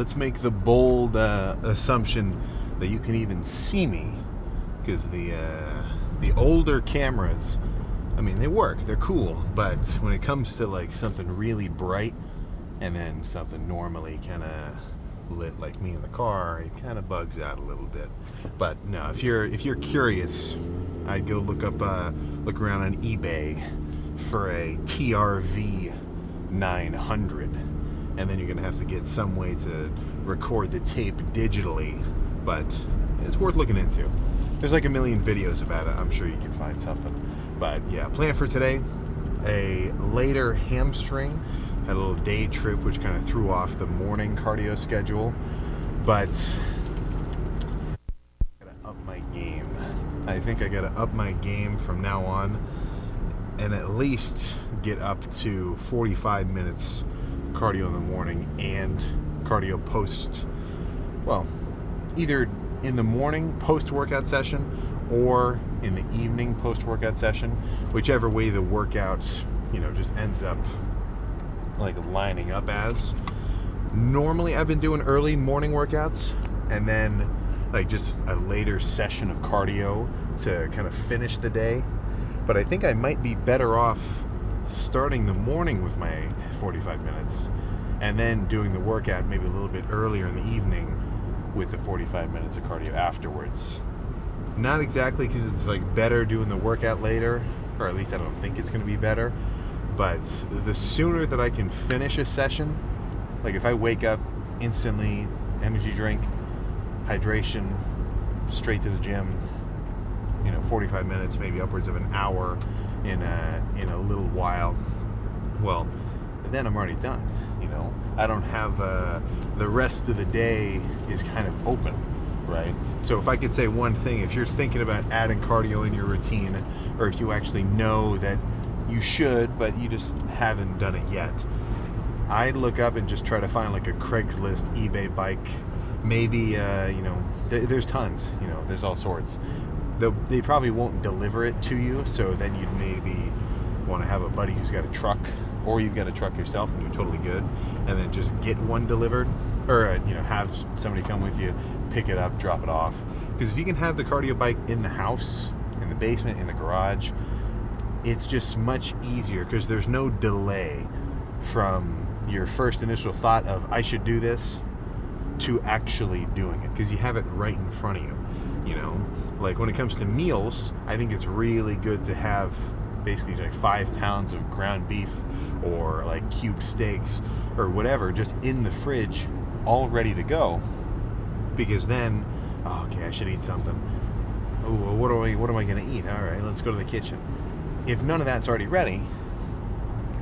let's make the bold assumption that you can even see me, because the older cameras, I mean, they work, they're cool, but when it comes to like something really bright and then something normally kind of lit like me in the car, it kind of bugs out a little bit. But no, if you're curious, I'd go look around on eBay for a TRV 900, and then you're gonna have to get some way to record the tape digitally, but it's worth looking into. There's like a million videos about it. I'm sure you can find something. But yeah, plan for today, a later hamstring. Had a little day trip, which kind of threw off the morning cardio schedule, but I gotta up my game. I think I gotta up my game from now on, and at least get up to 45 minutes cardio in the morning and cardio post, well, either in the morning post-workout session or in the evening post-workout session, whichever way the workout, just ends up like lining up as. Normally I've been doing early morning workouts and then like just a later session of cardio to kind of finish the day. But I think I might be better off starting the morning with my 45 minutes and then doing the workout maybe a little bit earlier in the evening with the 45 minutes of cardio afterwards. Not exactly because it's like better doing the workout later, or at least I don't think it's going to be better, but the sooner that I can finish a session, like if I wake up instantly, energy drink, hydration, straight to the gym, 45 minutes, maybe upwards of an hour in a little while, well, then I'm already done. I don't have the rest of the day is kind of open, right? So if I could say one thing, if you're thinking about adding cardio in your routine, or if you actually know that you should, but you just haven't done it yet, I'd look up and just try to find like a Craigslist, eBay bike. Maybe, there's tons, there's all sorts. They probably won't deliver it to you, so then you'd maybe want to have a buddy who's got a truck, or you've got a truck yourself and you're totally good, and then just get one delivered, or have somebody come with you, pick it up, drop it off. Because if you can have the cardio bike in the house, in the basement, in the garage, it's just much easier because there's no delay from your first initial thought of I should do this to actually doing it, because you have it right in front of you. Like when it comes to meals, I think it's really good to have basically like 5 pounds of ground beef or like cube steaks or whatever just in the fridge, all ready to go, because then, okay, I should eat something. Oh, what am I gonna eat? All right, let's go to the kitchen. If none of that's already ready,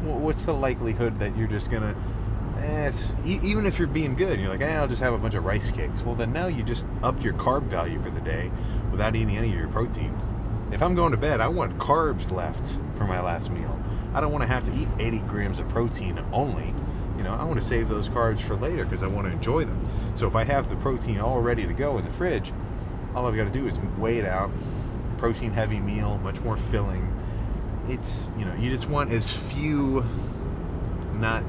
what's the likelihood that you're just gonna, even if you're being good, you're like, I'll just have a bunch of rice cakes. Well, then now you just upped your carb value for the day without eating any of your protein. If I'm going to bed, I want carbs left for my last meal. I don't want to have to eat 80 grams of protein only. I want to save those carbs for later because I want to enjoy them. So if I have the protein all ready to go in the fridge, all I've got to do is weigh it out. Protein heavy meal, much more filling. It's, you just want as few, not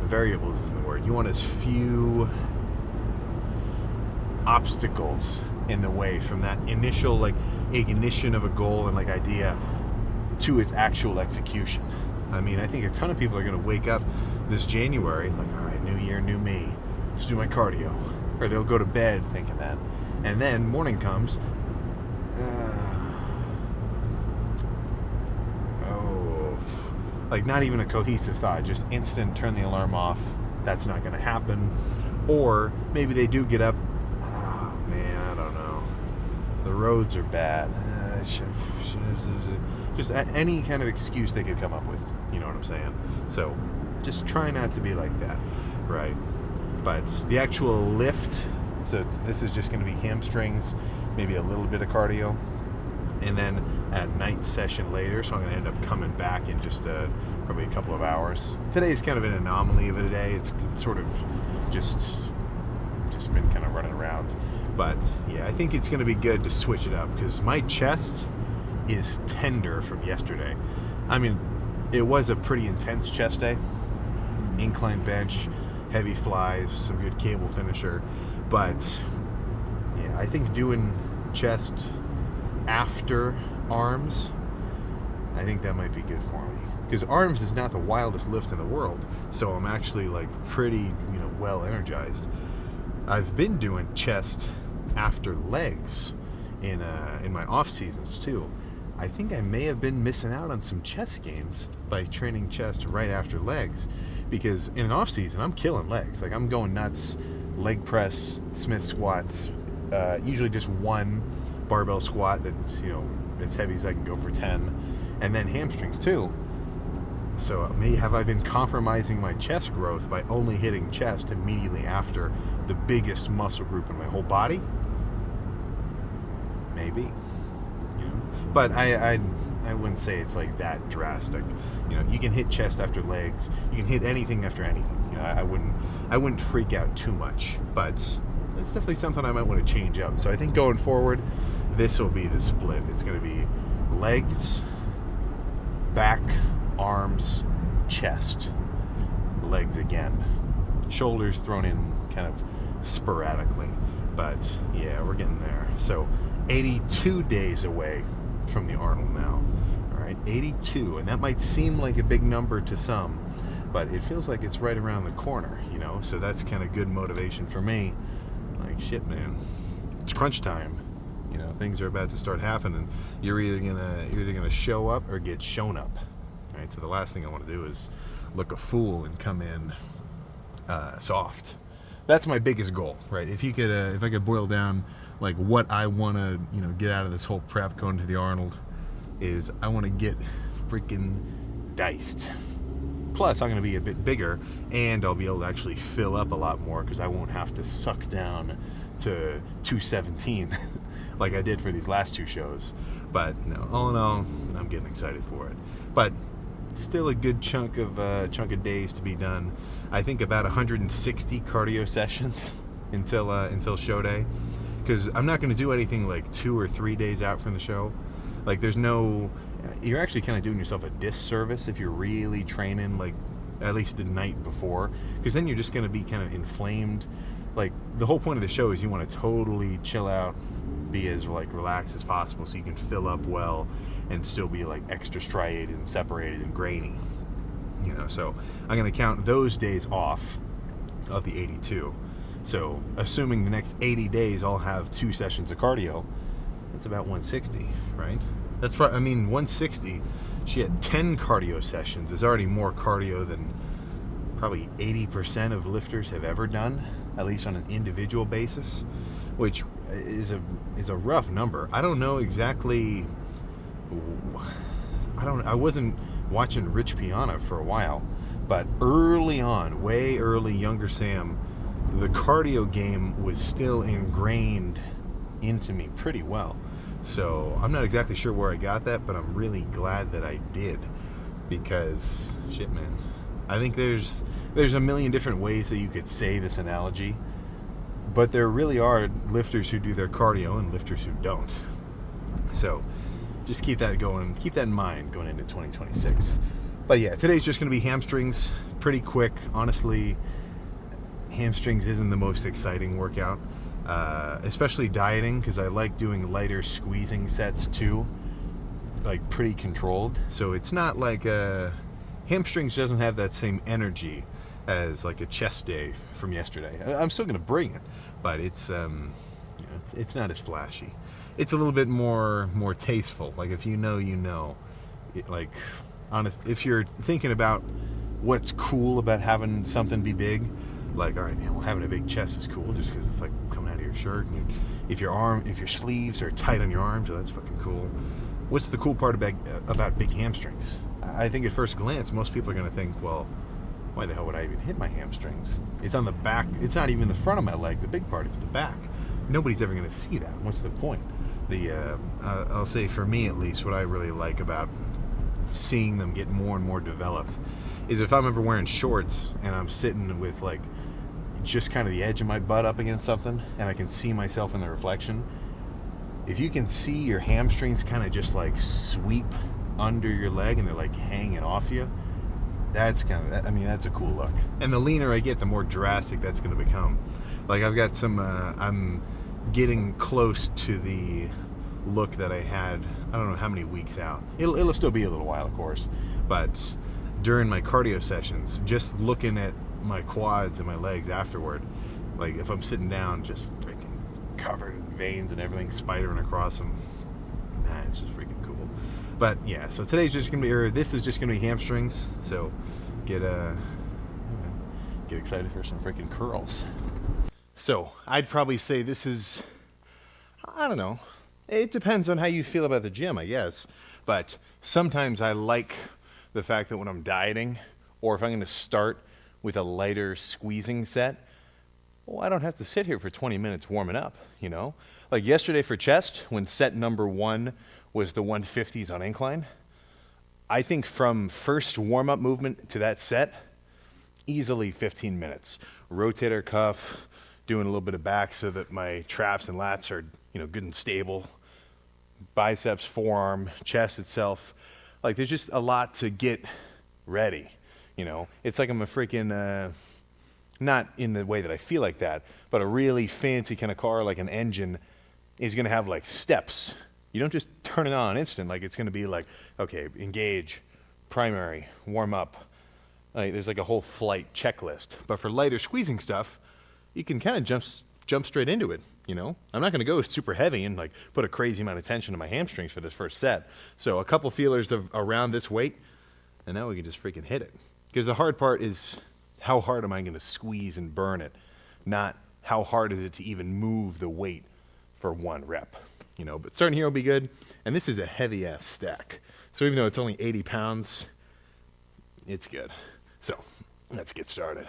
variables isn't the word. You want as few obstacles in the way from that initial like ignition of a goal and like idea to its actual execution. I mean, I think a ton of people are going to wake up this January like, all right, new year, new me, let's do my cardio. Or they'll go to bed thinking that. And then morning comes, like not even a cohesive thought, just instant turn the alarm off. That's not going to happen. Or maybe they do get up, oh man, I don't know, the roads are bad, just any kind of excuse they could come up with, you know what I'm saying? So just try not to be like that, right? But the actual lift, so this is just going to be hamstrings, maybe a little bit of cardio, and then at night session later, so I'm going to end up coming back in just probably a couple of hours. Today's kind of an anomaly of a day. It's sort of just been kind of running around. But yeah, I think it's going to be good to switch it up because my chest is tender from yesterday. I mean, it was a pretty intense chest day. Incline bench, heavy flies, some good cable finisher. But yeah, I think doing chest after arms, I think that might be good for me. Because arms is not the wildest lift in the world, so I'm actually like pretty, well energized. I've been doing chest after legs in my off seasons too. I think I may have been missing out on some chest gains by training chest right after legs, because in an off season I'm killing legs. Like I'm going nuts, leg press, Smith squats, usually just one barbell squat that's as heavy as I can go for 10, and then hamstrings too. So have I been compromising my chest growth by only hitting chest immediately after the biggest muscle group in my whole body? Maybe. But I wouldn't say it's like that drastic. You can hit chest after legs. You can hit anything after anything. I wouldn't freak out too much. But it's definitely something I might want to change up. So I think going forward, this will be the split. It's going to be legs, back, arms, chest, legs again. Shoulders thrown in kind of sporadically. But yeah, we're getting there. So 82 days away from the Arnold now. All right, 82, and that might seem like a big number to some, but it feels like it's right around the corner, so that's kind of good motivation for me. Like, shit, man, it's crunch time. Things are about to start happening. You're either gonna show up or get shown up. All right, so the last thing I want to do is look a fool and come in soft. That's my biggest goal, right? If I could boil down like what I want to, get out of this whole prep going to the Arnold, is I want to get freaking diced. Plus, I'm going to be a bit bigger, and I'll be able to actually fill up a lot more because I won't have to suck down to 217 like I did for these last two shows. But no, all in all, I'm getting excited for it. But still a good chunk of days to be done. I think about 160 cardio sessions until show day, because I'm not going to do anything like 2 or 3 days out from the show. Like you're actually kind of doing yourself a disservice if you're really training like at least the night before, because then you're just going to be kind of inflamed. Like the whole point of the show is you want to totally chill out, be as like relaxed as possible so you can fill up well and still be like extra striated and separated and grainy. So I'm going to count those days off of the 82. So assuming the next 80 days I'll have 2 sessions of cardio, that's about 160, right? That's probably, 160, shit, 10 cardio sessions is already more cardio than probably 80% of lifters have ever done, at least on an individual basis, which is a rough number. I don't know exactly. I wasn't watching Rich Piana for a while, but early on, way early, younger Sam, the cardio game was still ingrained into me pretty well. So I'm not exactly sure where I got that, but I'm really glad that I did, because shit, man, I think there's a million different ways that you could say this analogy, but there really are lifters who do their cardio and lifters who don't. So just keep that in mind going into 2026. But yeah, today's just going to be hamstrings, pretty quick. Honestly, hamstrings isn't the most exciting workout, especially dieting, because I like doing lighter squeezing sets too, like pretty controlled. So it's not like hamstrings doesn't have that same energy as like a chest day from yesterday. I'm still going to bring it, but it's not as flashy. It's a little bit more tasteful. Like if you know, like honest. If you're thinking about what's cool about having something be big, like all right, well, having a big chest is cool just because it's like coming out of your shirt. And if your sleeves are tight on your arms, so that's fucking cool. What's the cool part about big hamstrings? I think at first glance, most people are going to think, well, why the hell would I even hit my hamstrings? It's on the back. It's not even the front of my leg, the big part. It's the back. Nobody's ever going to see that. What's the point? I'll say for me at least, what I really like about seeing them get more and more developed is if I'm ever wearing shorts and I'm sitting with like just kind of the edge of my butt up against something and I can see myself in the reflection, if you can see your hamstrings kind of just like sweep under your leg and they're like hanging off you, That's kind of, I mean, that's a cool look. And the leaner I get, the more drastic that's going to become. Like I've got some, I'm getting close to the look that I had, I don't know how many weeks out. It'll still be a little while, of course, but during my cardio sessions, just looking at my quads and my legs afterward, like if I'm sitting down, just freaking covered in veins and everything spidering across them, it's just freaking cool. But yeah, so today's just gonna be, or this is just gonna be hamstrings. So get excited for some freaking curls. So I'd probably say this is, I don't know. It depends on how you feel about the gym, I guess. But sometimes I like the fact that when I'm dieting, or if I'm gonna start with a lighter squeezing set, well, I don't have to sit here for 20 minutes warming up, you know? Like yesterday for chest, when set number 1 was the 150s on incline, I think from first warm-up movement to that set, easily 15 minutes. Rotator cuff, doing a little bit of back so that my traps and lats are, you know, good and stable. Biceps, forearm, chest itself. Like there's just a lot to get ready, you know? It's like I'm a freaking, not in the way that I feel like that, but a really fancy kind of car, like an engine, is gonna have like steps. You don't just turn it on instant. Like it's gonna be like, okay, engage, primary, warm up. Like there's like a whole flight checklist. But for lighter squeezing stuff, you can kind of jump straight into it, you know? I'm not gonna go super heavy and like put a crazy amount of tension to my hamstrings for this first set. So a couple feelers of around this weight, and now we can just freaking hit it. Because the hard part is, how hard am I gonna squeeze and burn it? Not how hard is it to even move the weight for 1 rep, you know? But starting here will be good. And this is a heavy ass stack. So even though it's only 80 pounds, it's good. So let's get started.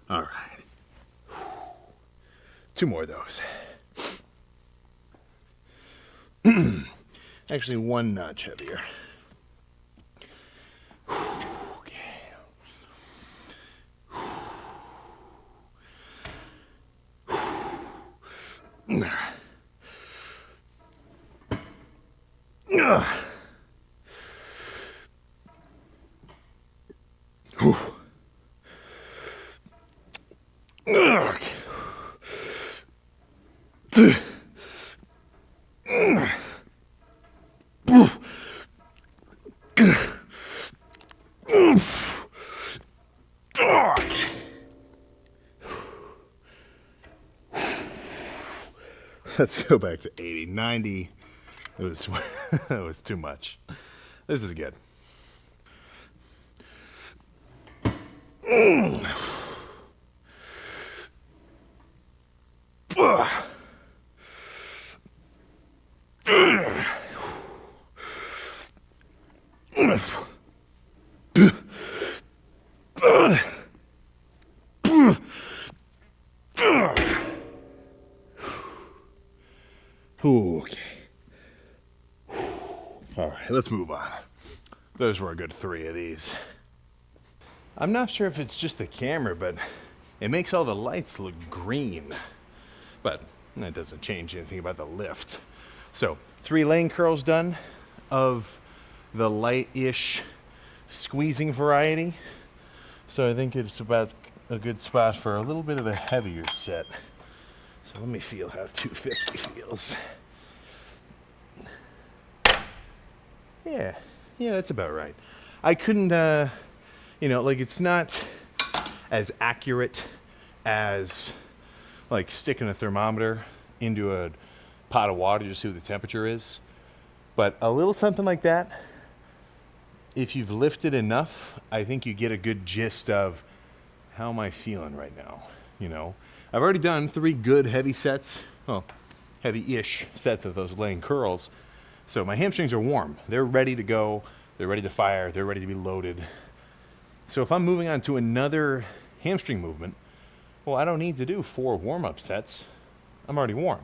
All right. 2 more of those. Actually, 1 notch heavier. Let's go back to 80, 90. It was, it was too much. This is good. Okay. All right, let's move on. Those were a good 3 of these. I'm not sure if it's just the camera, but it makes all the lights look green. But that doesn't change anything about the lift. So 3 lane curls done of the light-ish squeezing variety. So I think it's about a good spot for a little bit of a heavier set. So let me feel how 250 feels. Yeah, that's about right. I couldn't, you know, like it's not as accurate as like sticking a thermometer into a pot of water just to see what the temperature is. But a little something like that, if you've lifted enough, I think you get a good gist of how am I feeling right now, you know? I've already done 3 good heavy sets, well, heavy-ish sets of those laying curls. So my hamstrings are warm. They're ready to go. They're ready to fire. They're ready to be loaded. So if I'm moving on to another hamstring movement, well, I don't need to do 4 warm-up sets. I'm already warm.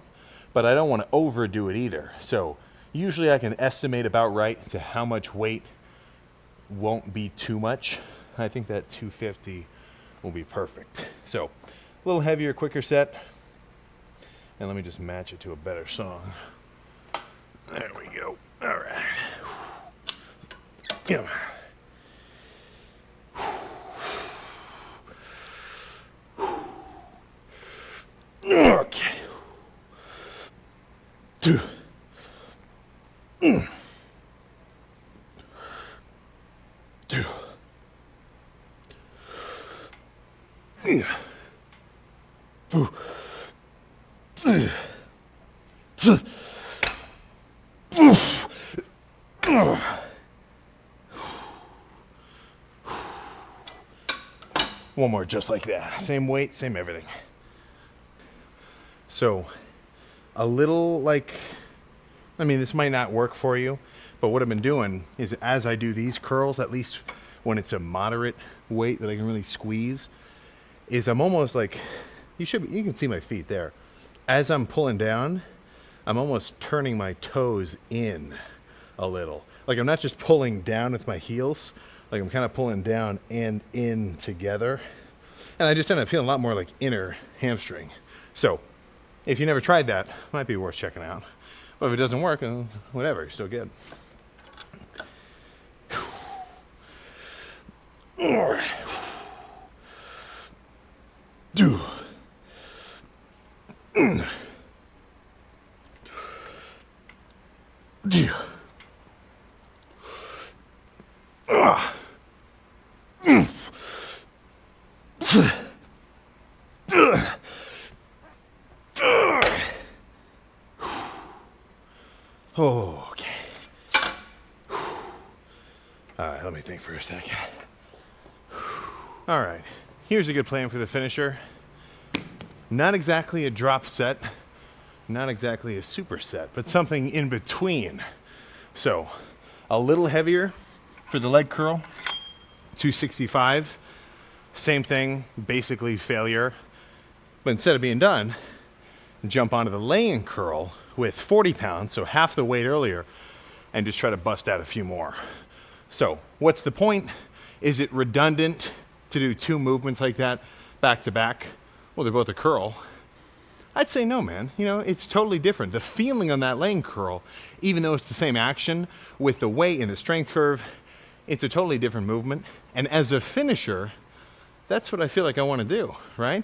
But I don't want to overdo it either. So usually I can estimate about right to how much weight won't be too much. I think that 250 will be perfect. So a little heavier, quicker set. And let me just match it to a better song. There we go. All right. Yeah. Okay. 2. Two. Yeah. One more just like that. Same weight, same everything. So, a little like, I mean, this might not work for you, but what I've been doing is as I do these curls, at least when it's a moderate weight that I can really squeeze, is I'm almost like, you can see my feet there. As I'm pulling down, I'm almost turning my toes in a little. Like I'm not just pulling down with my heels, like I'm kind of pulling down and in together. And I just end up feeling a lot more like inner hamstring. So if you never tried that, might be worth checking out. But if it doesn't work, whatever, you're still good. Okay. All right, let me think for a second. All right, here's a good plan for the finisher. Not exactly a drop set, not exactly a superset, but something in between. So, a little heavier for the leg curl, 265. Same thing, basically failure. But instead of being done, jump onto the laying curl with 40 pounds, so half the weight earlier, and just try to bust out a few more. So, what's the point? Is it redundant to do 2 movements like that back to back? Well, they're both a curl. I'd say no, man. You know, it's totally different. The feeling on that laying curl, even though it's the same action, with the weight and the strength curve, it's a totally different movement. And as a finisher, that's what I feel like I want to do, right?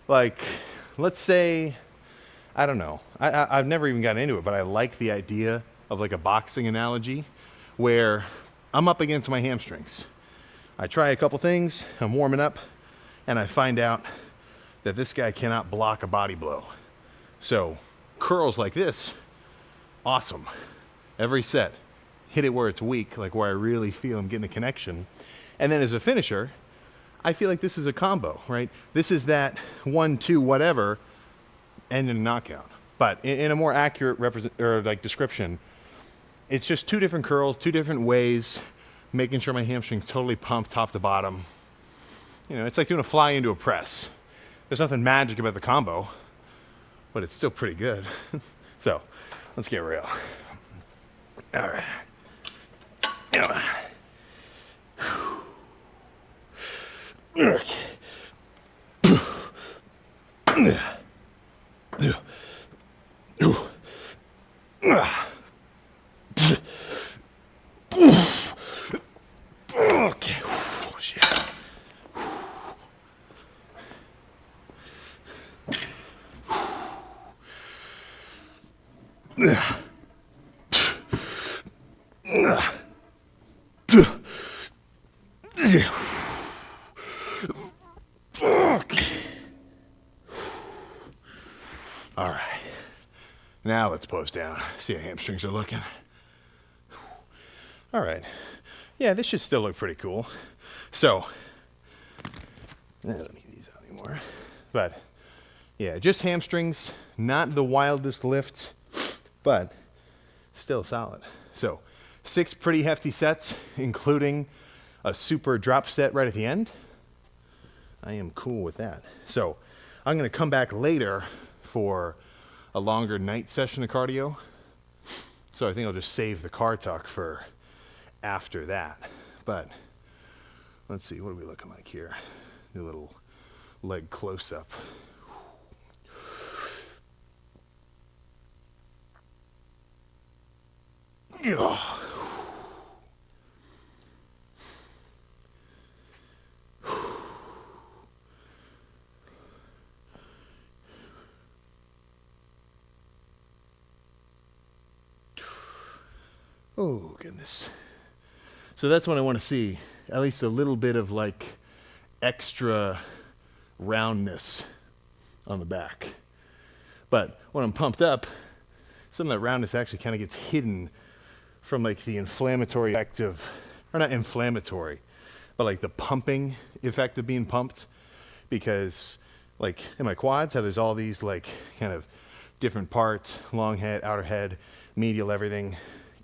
Like, let's say, I don't know. I've never even gotten into it, but I like the idea of like a boxing analogy where I'm up against my hamstrings. I try a couple things, I'm warming up, and I find out that this guy cannot block a body blow. So curls like this, awesome. Every set, hit it where it's weak, like where I really feel I'm getting a connection. And then as a finisher, I feel like this is a combo, right? This is that 1-2 whatever, and a knockout. But in a more accurate description, it's just 2 different curls, 2 different ways, making sure my hamstring's totally pumped top to bottom. You know, it's like doing a fly into a press. There's nothing magic about the combo, but it's still pretty good. So, let's get real. All right. Okay. Oh, shit. All right. Now let's pose down. See how hamstrings are looking. All right. yeah, this should still look pretty cool. So, I don't need these out anymore. But, yeah, just hamstrings, not the wildest lift, but still solid. So, 6 pretty hefty sets, including a super drop set right at the end. I am cool with that. So, I'm going to come back later for a longer night session of cardio. So I think I'll just save the car talk for after that. But let's see, what are we looking like here? Do a little leg close-up. Oh, goodness. So that's what I want to see. At least a little bit of like extra roundness on the back. But when I'm pumped up, some of that roundness actually kind of gets hidden from like the inflammatory effect of, or not inflammatory, but like the pumping effect of being pumped. Because like in my quads, how there's all these like kind of different parts, long head, outer head, medial, everything.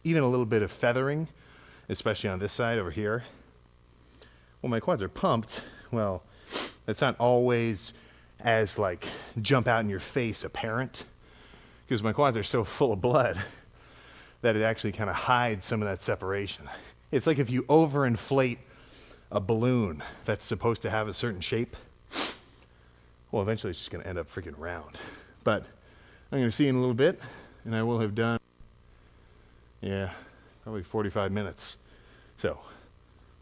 Even a little bit of feathering, especially on this side over here. When my quads are pumped, well, that's not always as like jump out in your face apparent, because my quads are so full of blood that it actually kind of hides some of that separation. It's like if you overinflate a balloon that's supposed to have a certain shape, well, eventually it's just going to end up freaking round. But I'm going to see you in a little bit, and I will have done, yeah, probably 45 minutes. So,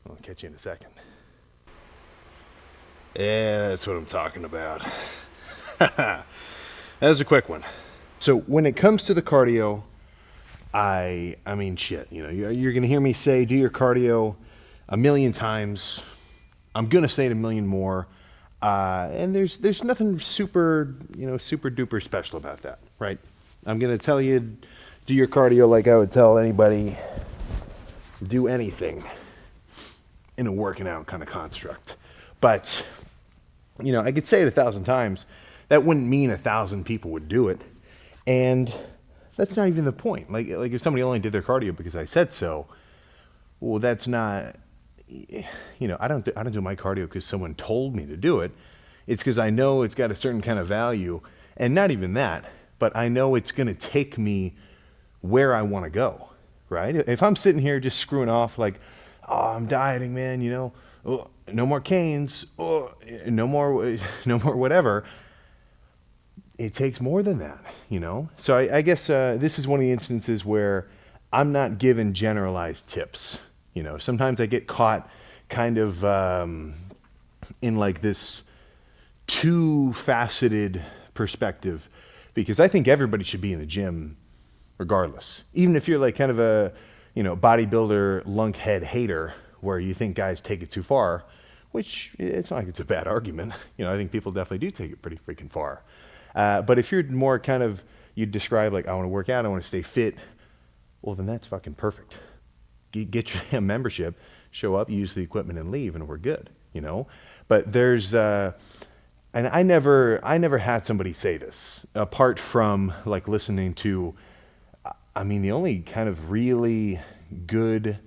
I'll catch you in a second. Yeah, that's what I'm talking about. That was a quick one. So, when it comes to the cardio, I mean, shit, you know, you're going to hear me say, do your cardio a million times. I'm going to say it a million more. And there's nothing super, you know, super duper special about that, right? I'm going to tell you, do your cardio like I would tell anybody, do anything in a working out kind of construct. But, you know, I could say it 1,000 times. That wouldn't mean 1,000 people would do it. And that's not even the point. Like if somebody only did their cardio because I said so, well, that's not, you know, I don't do my cardio because someone told me to do it. It's because I know it's got a certain kind of value, and not even that, but I know it's going to take me where I want to go, right? If I'm sitting here just screwing off like, oh, I'm dieting, man, you know, oh, no more canes, oh, no more whatever. It takes more than that, you know? So I guess this is one of the instances where I'm not given generalized tips. You know, sometimes I get caught kind of in like this two-faceted perspective, because I think everybody should be in the gym regardless. Even if you're like kind of a, you know, bodybuilder lunkhead hater where you think guys take it too far, which it's not like it's a bad argument. You know, I think people definitely do take it pretty freaking far. But if you're more kind of, you describe like, I want to work out, I want to stay fit, well, then that's fucking perfect. Get your damn membership, show up, use the equipment, and leave, and we're good, you know? But there's, and I never had somebody say this, apart from like listening to, I mean, the only kind of really good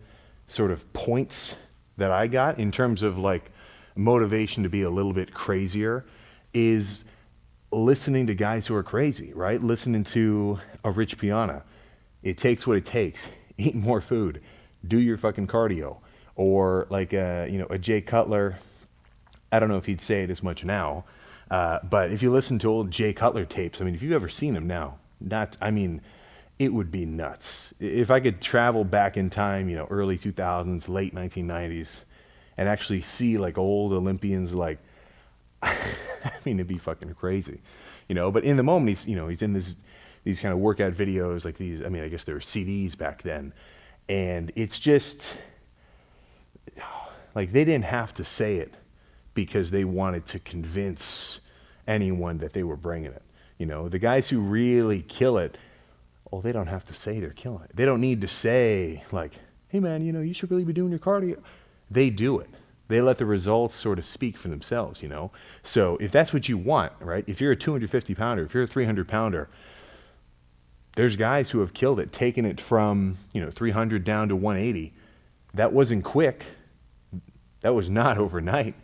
sort of points that I got in terms of like motivation to be a little bit crazier is listening to guys who are crazy, right? Listening to a Rich Piana. It takes what it takes. Eat more food. Do your fucking cardio. Or like you know, a Jay Cutler. I don't know if he'd say it as much now, but if you listen to old Jay Cutler tapes, I mean, if you've ever seen him now, it would be nuts. If I could travel back in time, you know, early 2000s, late 1990s, and actually see like old Olympians, like, I mean, it'd be fucking crazy, you know. But in the moment, he's in these kind of workout videos, like these. I mean, I guess there were CDs back then, and it's just like they didn't have to say it because they wanted to convince anyone that they were bringing it. You know, the guys who really kill it, oh, they don't have to say they're killing it. They don't need to say like, hey man, you should really be doing your cardio. They do it. They let the results sort of speak for themselves. So if that's what you want, right? If you're a 250 pounder, if you're a 300 pounder, there's guys who have killed it, taken it from, 300 down to 180. That wasn't quick. That was not overnight,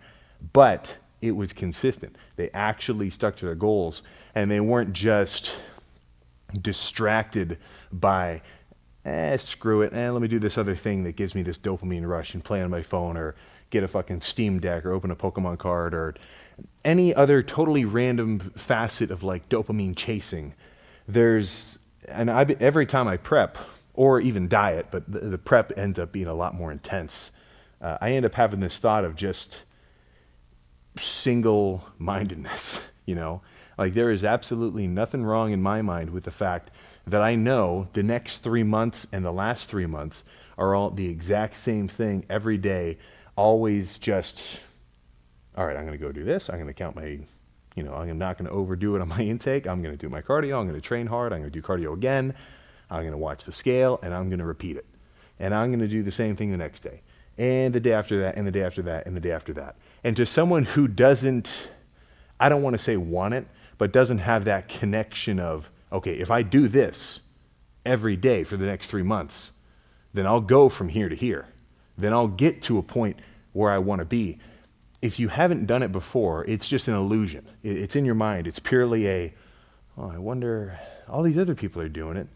but it was consistent. They actually stuck to their goals, and they weren't just distracted by, screw it, let me do this other thing that gives me this dopamine rush and play on my phone or get a fucking Steam Deck or open a Pokemon card or any other totally random facet of like dopamine chasing. Every time I prep or even diet, but the prep ends up being a lot more intense. I end up having this thought of just single-mindedness, Like there is absolutely nothing wrong in my mind with the fact that I know the next 3 months and the last 3 months are all the exact same thing every day, always just, all right, I'm going to go do this. I'm going to count my, I'm not going to overdo it on my intake. I'm going to do my cardio. I'm going to train hard. I'm going to do cardio again. I'm going to watch the scale and I'm going to repeat it. And I'm going to do the same thing the next day and the day after that and the day after that and the day after that. And to someone who doesn't, I don't want to say want it, but doesn't have that connection of, okay, if I do this every day for the next 3 months, then I'll go from here to here. Then I'll get to a point where I want to be. If you haven't done it before, it's just an illusion. It's in your mind. It's purely I wonder, all these other people are doing it.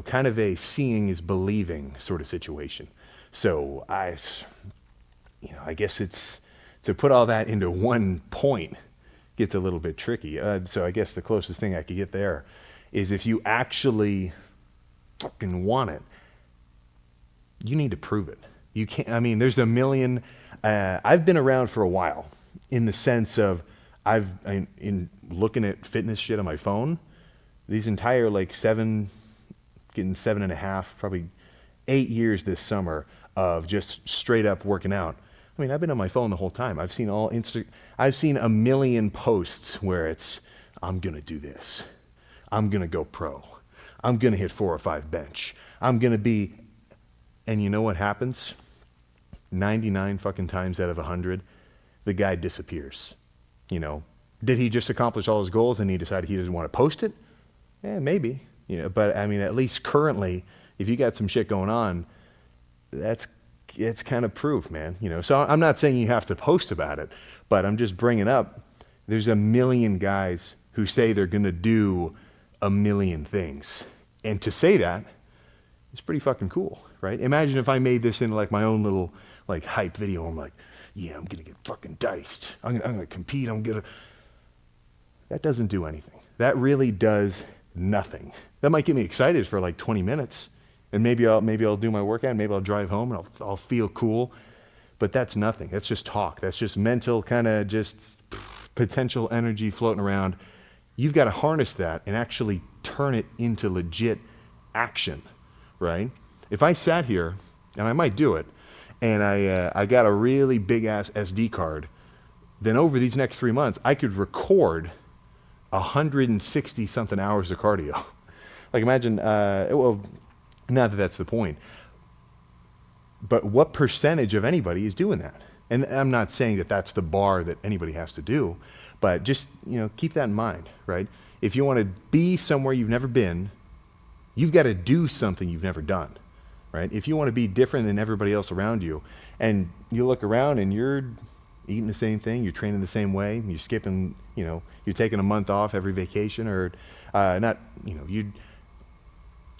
Kind of a seeing is believing sort of situation. So I guess it's, to put all that into one point gets a little bit tricky. So I guess the closest thing I could get there is if you actually fucking want it, you need to prove it. You can't, there's a million, I've been around for a while in the sense of in looking at fitness shit on my phone, these entire like 7.5, probably 8 years this summer of just straight up working out. I've been on my phone the whole time. I've seen a million posts where it's, I'm going to do this. I'm going to go pro. I'm going to hit 4 or 5 bench. I'm going to be, and you know what happens? 99 fucking times out of 100, the guy disappears. Did he just accomplish all his goals and he decided he doesn't want to post it? Maybe. But at least currently, if you got some shit going on, it's kind of proof, man. So I'm not saying you have to post about it, but I'm just bringing up, there's a million guys who say they're going to do a million things. And to say that is pretty fucking cool, right? Imagine if I made this into like my own little like hype video. I'm like, yeah, I'm going to get fucking diced. I'm going to compete. That doesn't do anything. That really does nothing. That might get me excited for like 20 minutes. And maybe I'll do my workout, maybe I'll drive home and I'll feel cool. But that's nothing. That's just talk. That's just mental kind of just potential energy floating around. You've got to harness that and actually turn it into legit action, right? If I sat here, and I might do it, and I got a really big ass SD card, then over these next 3 months, I could record 160 something hours of cardio. Like imagine, not that that's the point, but what percentage of anybody is doing that? And I'm not saying that that's the bar that anybody has to do, but just, keep that in mind, right? If you want to be somewhere you've never been, you've got to do something you've never done, right? If you want to be different than everybody else around you, and you look around and you're eating the same thing, you're training the same way, you're skipping, you're taking a month off every vacation or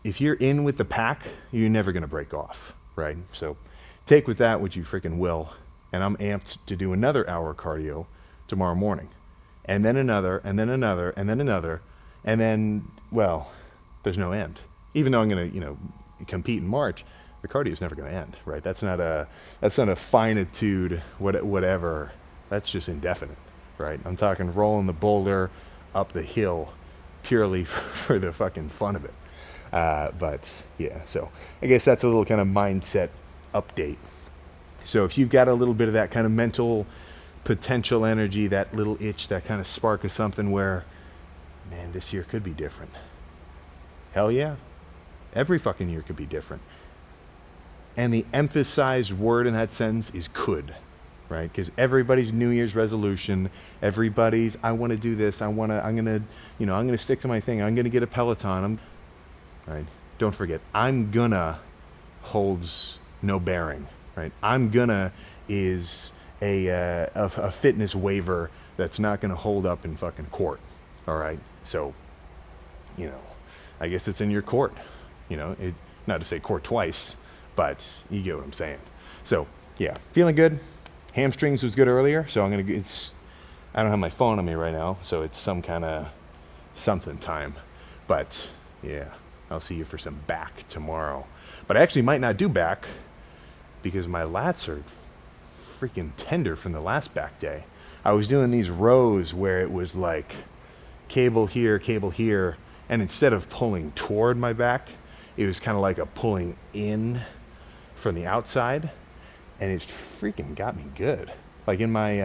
if you're in with the pack, you're never going to break off, right? So take with that what you freaking will. And I'm amped to do another hour cardio tomorrow morning. And then another, and then another, and then another. And then, well, there's no end. Even though I'm going to, compete in March, the cardio is never going to end, right? That's not a finitude, whatever. That's just indefinite, right? I'm talking rolling the boulder up the hill purely for the fucking fun of it. But yeah, so I guess that's a little kind of mindset update. So if you've got a little bit of that kind of mental potential energy, that little itch, that kind of spark of something where, man, this year could be different. Hell yeah. Every fucking year could be different. And the emphasized word in that sentence is could, right? Because everybody's New Year's resolution, everybody's, I want to do this, I'm going to stick to my thing, I'm going to get a Peloton, right? Don't forget, I'm gonna holds no bearing, right? I'm gonna is a fitness waiver that's not gonna hold up in fucking court, all right? So, I guess it's in your court, not to say court twice, but you get what I'm saying. So, yeah, feeling good. Hamstrings was good earlier, so I don't have my phone on me right now, so it's some kind of something time. But, yeah, I'll see you for some back tomorrow. But I actually might not do back because my lats are freaking tender from the last back day. I was doing these rows where it was like cable here, and instead of pulling toward my back, it was kind of like a pulling in from the outside, and it's freaking got me good. Like in my,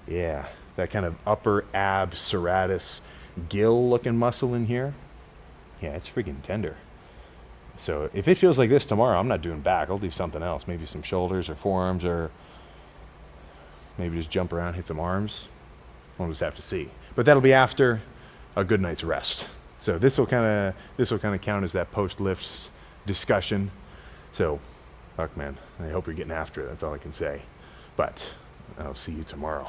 that kind of upper ab serratus gill looking muscle in here. Yeah, it's freaking tender. So if it feels like this tomorrow, I'm not doing back. I'll do something else. Maybe some shoulders or forearms, or maybe just jump around, hit some arms. We'll just have to see. But that'll be after a good night's rest. So this will kind of count as that post-lift discussion. So, fuck man, I hope you're getting after it. That's all I can say. But I'll see you tomorrow.